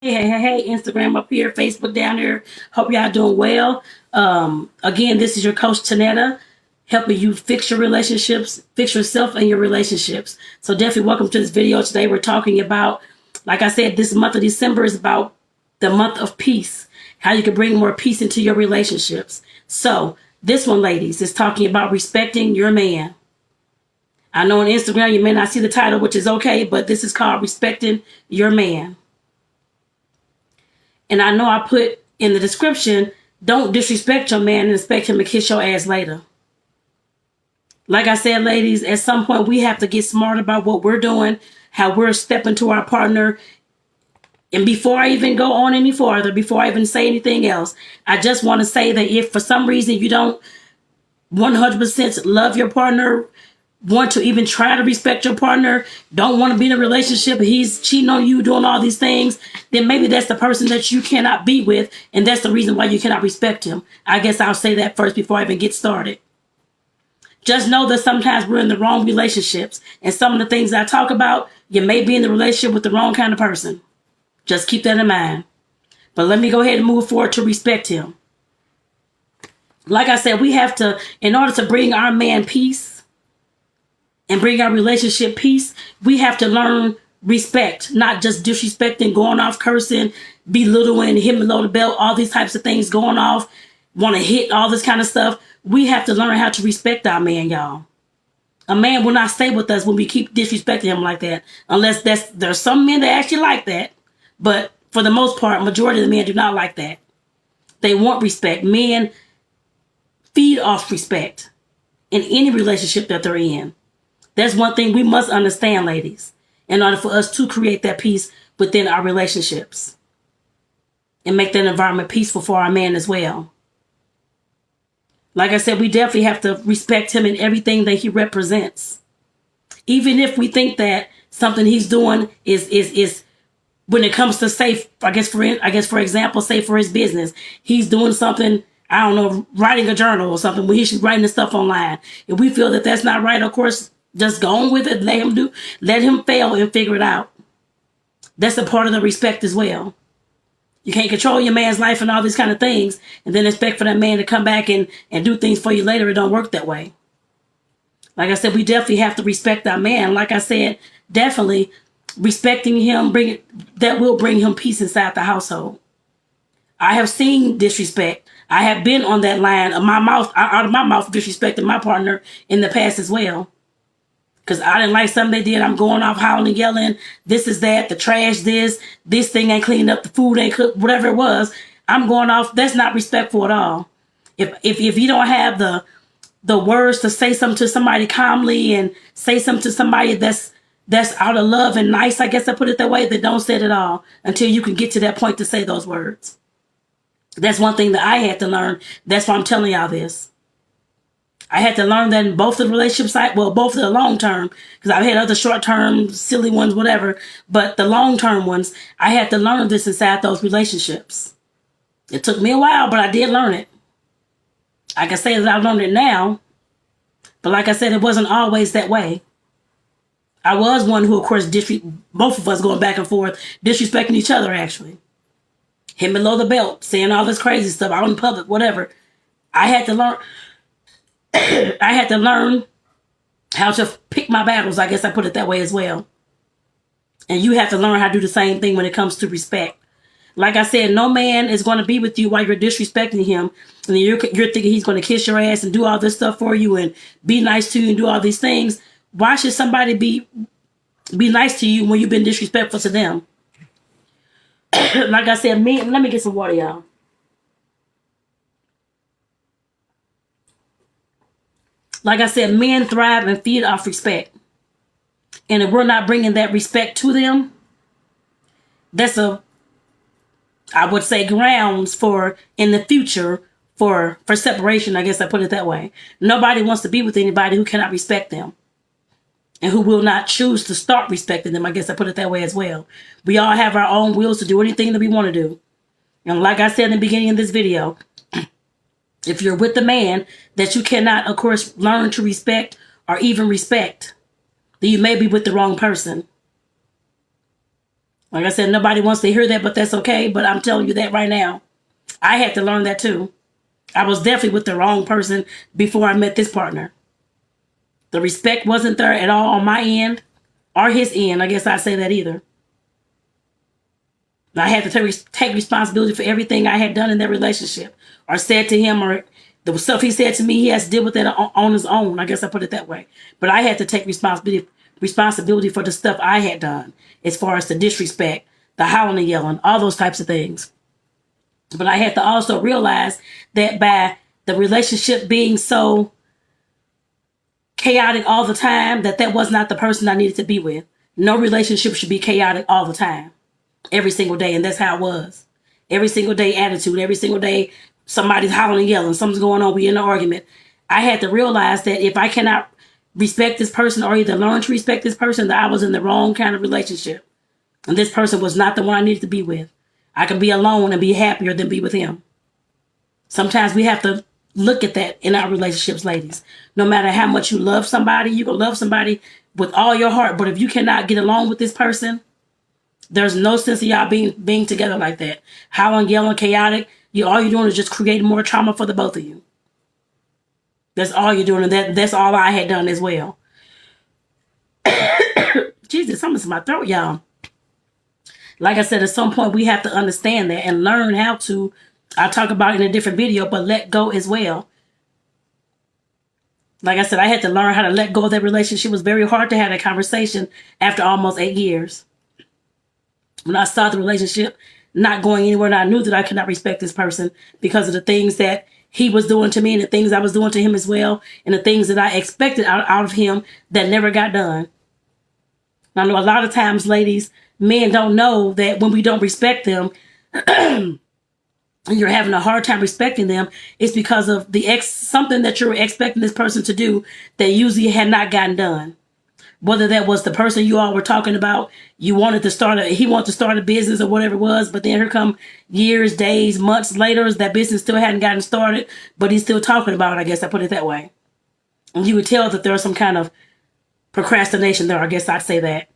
Hey, Instagram up here, Facebook down here. Hope y'all doing well. Again, this is your coach Tonetta, helping you fix your relationships, fix yourself and your relationships. So definitely welcome to this video. Today we're talking about, like I said, this month of December is about the month of peace, how you can bring more peace into your relationships. So this one, ladies, is talking about respecting your man. I know on Instagram you may not see the title, which is okay, but this is called Respecting Your Man. And I know I put in the description, don't disrespect your man and expect him to kiss your ass later. Like I said, ladies, at some point we have to get smart about what we're doing, how we're stepping to our partner. And before I even go on any farther, before I even say anything else, I just want to say that if for some reason you don't 100% love your partner, want to even try to respect your partner, don't want to be in a relationship, he's cheating on you, doing all these things, then maybe that's the person that you cannot be with, and that's the reason why you cannot respect him. I guess I'll say that first before I even get started. Just know that sometimes we're in the wrong relationships, and some of the things I talk about, you may be in the relationship with the wrong kind of person. Just keep that in mind. But let me go ahead and move forward to respect him. Like I said, we have to, in order to bring our man peace, and bring our relationship peace, we have to learn respect, not just disrespecting, going off, cursing, belittling, him below the belt, all these types of things going off, want to hit, all this kind of stuff. We have to learn how to respect our man, y'all. A man will not stay with us when we keep disrespecting him like that, unless there's some men that actually like that, but for the most part, majority of the men do not like that. They want respect. Men feed off respect in any relationship that they're in. That's one thing we must understand, ladies, in order for us to create that peace within our relationships and make that environment peaceful for our man as well. Like I said, we definitely have to respect him in everything that he represents. Even if we think that something he's doing is when it comes to say, I guess for example, say for his business, he's doing something, I don't know, writing a journal or something, where he should be writing the stuff online. If we feel that that's not right, of course, just go on with it. Let him fail and figure it out. That's a part of the respect as well. You can't control your man's life and all these kind of things and then expect for that man to come back and do things for you later. It don't work that way. Like I said, we definitely have to respect our man. Like I said, definitely respecting him, that will bring him peace inside the household. I have seen disrespect. I have been on that line of my mouth, out of my mouth, disrespecting my partner in the past as well. Because I didn't like something they did. I'm going off howling, yelling, this is that, the trash this thing ain't cleaned up, the food ain't cooked, whatever it was. I'm going off. That's not respectful at all. If you don't have the words to say something to somebody calmly and say something to somebody that's out of love and nice, I guess I put it that way, then don't say it at all until you can get to that point to say those words. That's one thing that I had to learn. That's why I'm telling y'all this. I had to learn that in both the relationships, both of the long term, because I've had other short term, silly ones, whatever, but the long term ones, I had to learn this inside those relationships. It took me a while, but I did learn it. I can say that I've learned it now, but like I said, it wasn't always that way. I was one who, of course, both of us going back and forth, disrespecting each other, actually. Him below the belt, saying all this crazy stuff out in public, whatever. I had to learn. I had to learn how to pick my battles, I guess I put it that way as well. And you have to learn how to do the same thing when it comes to respect. Like I said, no man is going to be with you while you're disrespecting him. And you're thinking he's going to kiss your ass and do all this stuff for you and be nice to you and do all these things. Why should somebody be nice to you when you've been disrespectful to them? Like I said, let me get some water, y'all. Like I said, men thrive and feed off respect. And if we're not bringing that respect to them, that's I would say, grounds for, in the future, for separation, I guess I put it that way. Nobody wants to be with anybody who cannot respect them and who will not choose to start respecting them. I guess I put it that way as well. We all have our own wills to do anything that we want to do. And like I said in the beginning of this video, if you're with a man that you cannot, of course, learn to respect or even respect, then you may be with the wrong person. Like I said, nobody wants to hear that, but that's okay. But I'm telling you that right now. I had to learn that too. I was definitely with the wrong person before I met this partner. The respect wasn't there at all on my end or his end. I guess I'd say that either. I had to take responsibility for everything I had done in that relationship or said to him, or the stuff he said to me, he has to deal with that on his own. I guess I put it that way. But I had to take responsibility for the stuff I had done as far as the disrespect, the howling and yelling, all those types of things. But I had to also realize that by the relationship being so chaotic all the time, that was not the person I needed to be with. No relationship should be chaotic all the time, every single day. And that's how it was. Every single day attitude, every single day somebody's hollering and yelling, something's going on, we in an argument. I had to realize that if I cannot respect this person or either learn to respect this person, that I was in the wrong kind of relationship. And this person was not the one I needed to be with. I could be alone and be happier than be with him. Sometimes we have to look at that in our relationships, ladies. No matter how much you love somebody, you can love somebody with all your heart. But if you cannot get along with this person, there's no sense of y'all being together like that. Howling, yelling, chaotic. All you're doing is just creating more trauma for the both of you. That's all you're doing. And that's all I had done as well. Jesus, something's in my throat, y'all. Like I said, at some point we have to understand that and learn how to, I'll talk about it in a different video, but let go as well. Like I said, I had to learn how to let go of that relationship. It was very hard to have that conversation after almost 8 years. When I started the relationship, not going anywhere, and I knew that I could not respect this person because of the things that he was doing to me and the things I was doing to him as well, and the things that I expected out of him that never got done. I know a lot of times, ladies, men don't know that when we don't respect them, and you're having a hard time respecting them, it's because of something that you're expecting this person to do that usually had not gotten done. Whether that was the person you all were talking about, he wanted to start a business or whatever it was, but then here come years, days, months later, that business still hadn't gotten started, but he's still talking about it, I guess I put it that way. And you would tell that there was some kind of procrastination there, I guess I'd say that.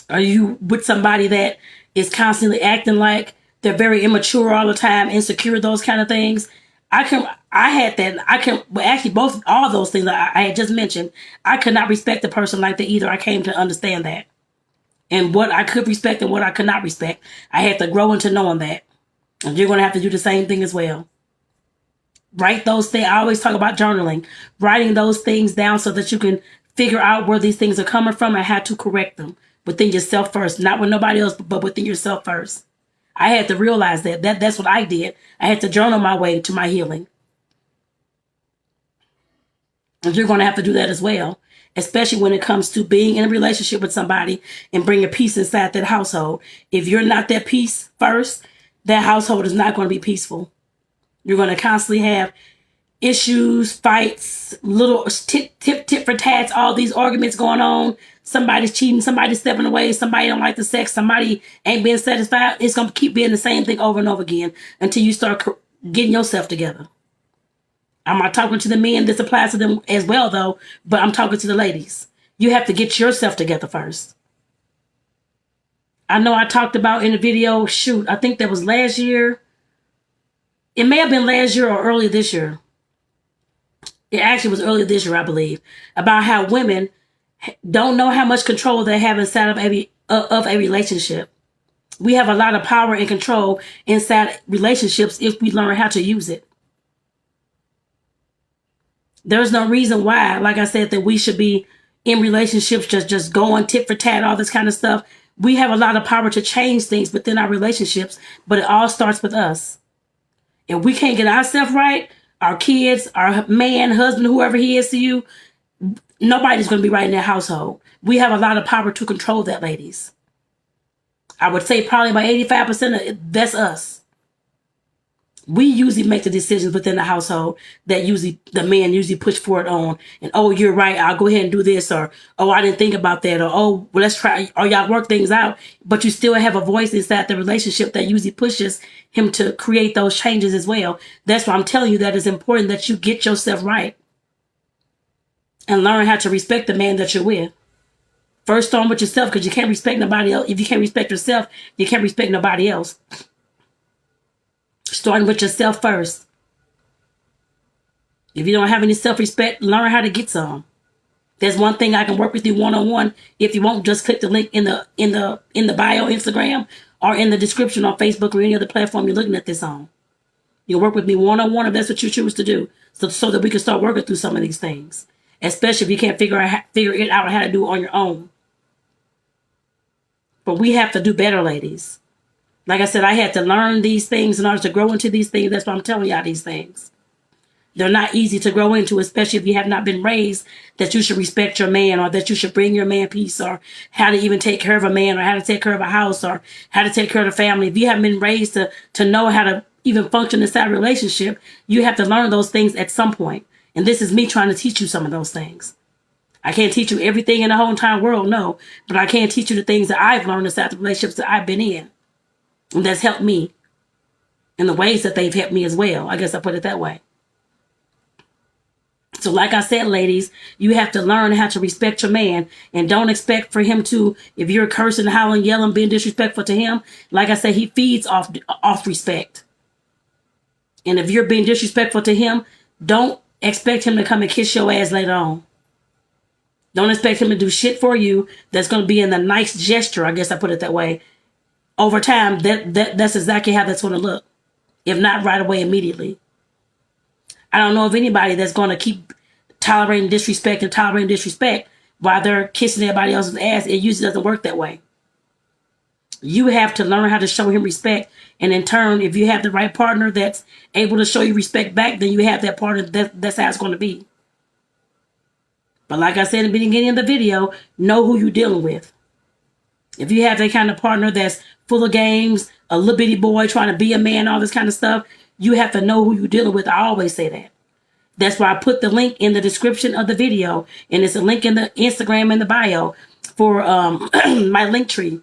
Are you with somebody that is constantly acting like they're very immature all the time, insecure, those kind of things? All those things I had just mentioned, I could not respect the person like that either. I came to understand that. And what I could respect and what I could not respect. I had to grow into knowing that. And you're going to have to do the same thing as well. Write those things. I always talk about journaling. Writing those things down so that you can figure out where these things are coming from and how to correct them. Within yourself first. Not with nobody else, but within yourself first. I had to realize that's what I did. I had to journal my way to my healing. And you're going to have to do that as well, especially when it comes to being in a relationship with somebody and bringing peace inside that household. If you're not that peace first, that household is not going to be peaceful. You're going to constantly have issues, fights, little tit for tats, all these arguments going on. Somebody's cheating, somebody's stepping away, somebody don't like the sex, somebody ain't being satisfied. It's going to keep being the same thing over and over again until you start getting yourself together. I'm not talking to the men. This applies to them as well, though, but I'm talking to the ladies. You have to get yourself together first. I know I talked about in the video, I think that was last year. It may have been last year or early this year. It actually was earlier this year, I believe, about how women don't know how much control they have inside of a relationship. We have a lot of power and control inside relationships if we learn how to use it. There's no reason why, like I said, that we should be in relationships just going tit for tat, all this kind of stuff. We have a lot of power to change things within our relationships, but it all starts with us. If we can't get ourselves right, our kids, our man, husband, whoever he is to you, nobody's going to be right in that household. We have a lot of power to control that, ladies. I would say probably about 85% of it, that's us. We usually make the decisions within the household that the man usually push forward on. And, oh, you're right, I'll go ahead and do this. Or, oh, I didn't think about that. Or, oh, well, let's try. Or y'all work things out. But you still have a voice inside the relationship that usually pushes him to create those changes as well. That's why I'm telling you that it's important that you get yourself right. And learn how to respect the man that you're with. First, start with yourself, because you can't respect nobody else. If you can't respect yourself, you can't respect nobody else. Starting with yourself first. If you don't have any self-respect, learn how to get some. There's one thing I can work with you one-on-one. If you won't, just click the link in the bio, Instagram, or in the description on Facebook or any other platform you're looking at this on. You'll work with me one-on-one if that's what you choose to do, so that we can start working through some of these things, especially if you can't figure it out how to do it on your own. But we have to do better, ladies. Like I said, I had to learn these things in order to grow into these things. That's why I'm telling y'all these things. They're not easy to grow into, especially if you have not been raised that you should respect your man, or that you should bring your man peace, or how to even take care of a man, or how to take care of a house, or how to take care of the family. If you haven't been raised to know how to even function inside a relationship, you have to learn those things at some point. And this is me trying to teach you some of those things. I can't teach you everything in the whole entire world, no. But I can teach you the things that I've learned inside the relationships that I've been in. And that's helped me in the ways that they've helped me as well. I guess I put it that way. So like I said, ladies, you have to learn how to respect your man, and don't expect for him to, if you're cursing, howling, yelling, being disrespectful to him, like I said, he feeds off respect. And if you're being disrespectful to him, don't expect him to come and kiss your ass later on. Don't expect him to do shit for you that's going to be in the nice gesture, I guess I put it that way. Over time, that's exactly how that's going to look. If not right away, immediately. I don't know of anybody that's going to keep tolerating disrespect while they're kissing everybody else's ass. It usually doesn't work that way. You have to learn how to show him respect. And in turn, if you have the right partner that's able to show you respect back, then you have that partner. That's how it's going to be. But like I said in the beginning of the video, know who you're dealing with. If you have that kind of partner that's full of games, a little bitty boy trying to be a man, all this kind of stuff, you have to know who you're dealing with. I always say that. That's why I put the link in the description of the video, and it's a link in the Instagram in the bio for my link tree.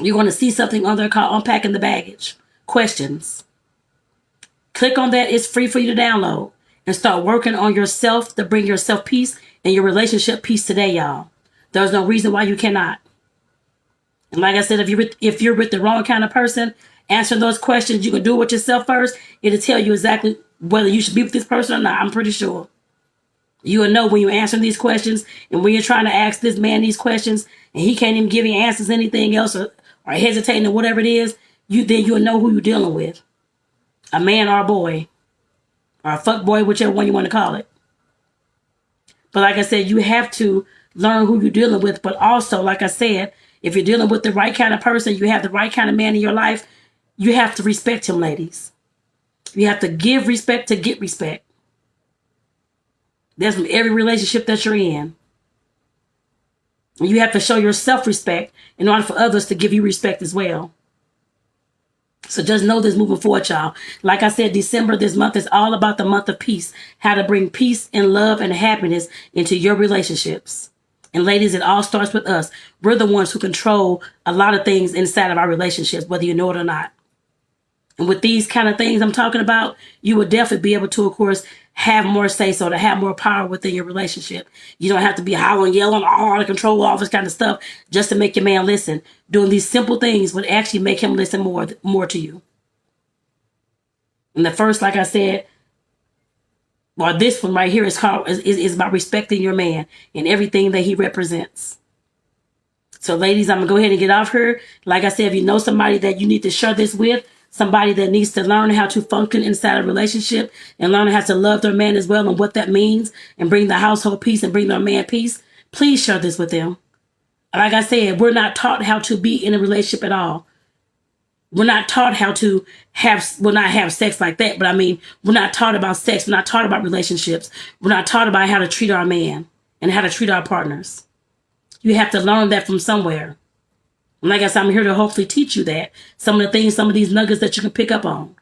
You're going to see something on there called Unpacking the Baggage. Questions. Click on that. It's free for you to download. And start working on yourself to bring yourself peace and your relationship peace today, y'all. There's no reason why you cannot. And like I said, if you're with the wrong kind of person, answering those questions, you can do it with yourself first. It'll tell you exactly whether you should be with this person or not. I'm pretty sure. You will know when you're answering these questions, and when you're trying to ask this man these questions, and he can't even give you answers anything else, or hesitating or whatever it is, then you'll know who you're dealing with. A man or a boy. Or a fuck boy, whichever one you want to call it. But like I said, you have to learn who you're dealing with. But also, like I said, if you're dealing with the right kind of person, you have the right kind of man in your life, you have to respect him, ladies. You have to give respect to get respect. That's from every relationship that you're in. And you have to show yourself respect in order for others to give you respect as well. So just know this moving forward, y'all. Like I said, December, this month is all about the month of peace. How to bring peace and love and happiness into your relationships. And ladies, it all starts with us. We're the ones who control a lot of things inside of our relationships, whether you know it or not. And with these kind of things I'm talking about, you will definitely be able to, of course, have more say-so, to have more power within your relationship. You don't have to be howling, yelling, all out of control, all this kind of stuff, just to make your man listen. Doing these simple things would actually make him listen more to you. And the first, like I said, or this one right here is about respecting your man and everything that he represents. So ladies, I'm going to go ahead and get off here. Like I said, if you know somebody that you need to share this with, somebody that needs to learn how to function inside a relationship and learn how to love their man as well and what that means and bring the household peace and bring their man peace, please share this with them. Like I said, we're not taught how to be in a relationship at all. We're not taught how to not have sex like that, but I mean, we're not taught about sex. We're not taught about relationships. We're not taught about how to treat our man and how to treat our partners. You have to learn that from somewhere. And like I said, I'm here to hopefully teach you that. Some of the things, some of these nuggets that you can pick up on.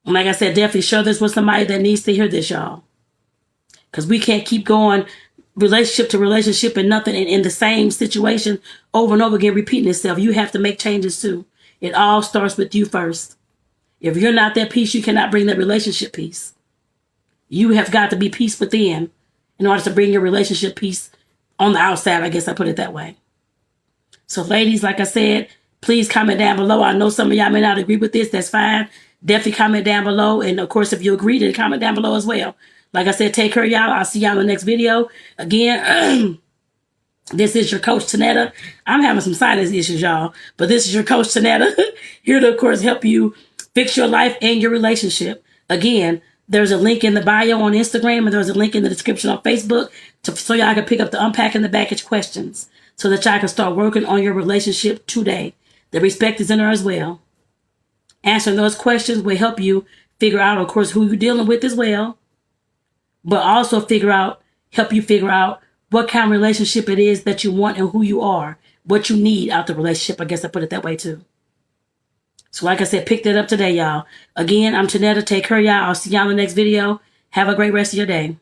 And like I said, definitely share this with somebody that needs to hear this, y'all. Because we can't keep going relationship to relationship and nothing in the same situation over and over again, repeating itself. You have to make changes too. It all starts with you first. If you're not that peace, you cannot bring that relationship peace. You have got to be peace within in order to bring your relationship peace on the outside, I guess I put it that way. So ladies, like I said, please comment down below. I know some of y'all may not agree with this. That's fine. Definitely comment down below. And of course, if you agree, then comment down below as well. Like I said, take care, y'all. I'll see y'all in the next video. Again, this is your coach, Tonetta. I'm having some sinus issues, y'all. But this is your coach, Tonetta. Here to, of course, help you fix your life and your relationship. Again, there's a link in the bio on Instagram, and there's a link in the description on Facebook so y'all can pick up the Unpacking the Baggage questions so that y'all can start working on your relationship today. The respect is in there as well. Answering those questions will help you figure out, of course, who you're dealing with as well, but also help you figure out what kind of relationship it is that you want and who you are, what you need out the relationship. I guess I put it that way too. So like I said, pick that up today, y'all. Again, I'm Tonetta. Take care, y'all. I'll see y'all in the next video. Have a great rest of your day.